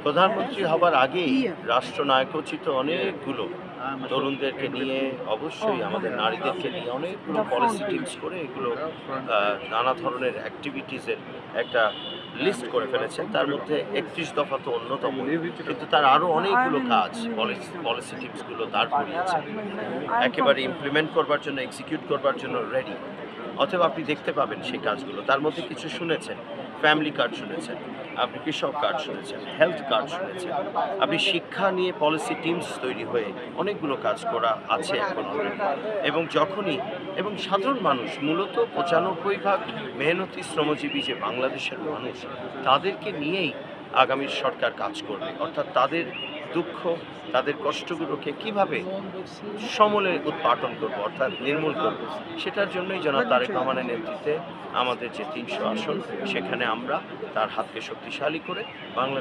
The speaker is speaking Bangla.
প্রধানমন্ত্রী হবার আগেই রাষ্ট্রনায়কোচিত অনেকগুলো তরুণদেরকে নিয়ে, অবশ্যই আমাদের নারীদেরকে নিয়ে অনেকগুলো পলিসি টিপস করে এগুলো নানা ধরনের অ্যাক্টিভিটিসের একটা লিস্ট করে ফেলেছেন। তার মধ্যে ৩১ দফা তো অন্যতম, কিন্তু তার আরও অনেকগুলো কাজ পলিসি টিপসগুলো দাঁড় করিয়েছেন, একেবারে ইমপ্লিমেন্ট করবার জন্য, এক্সিকিউট করবার জন্য রেডি। অথবা আপনি দেখতে পাবেন সেই কাজগুলো। তার মধ্যে কিছু শুনেছেন, ফ্যামিলি কার্ড শুনেছেন, আপনি কৃষক কার্ড শুনেছেন, হেলথ কার্ড শুনেছেন, আপনি শিক্ষা নিয়ে পলিসি টিমস তৈরি হয়ে অনেকগুলো কাজ করা আছে এখন অলরেডি। এবং যখনই এবং সাধারণ মানুষ, মূলত ৯৫% মেহনতি শ্রমজীবী যে বাংলাদেশের মানুষ, তাদেরকে নিয়েই আগামী সরকার কাজ করবে। অর্থাৎ তাদের দুঃখ, তাদের কষ্টগুলোকে কিভাবে সমূলে উৎপাটন করব, অর্থাৎ নির্মূল করব, সেটার জন্যই জনাব তারেক রহমানের নেতৃত্বে আমাদের যে ৩০০ আসন, সেখানে আমরা তার হাতকে শক্তিশালী করে বাংলা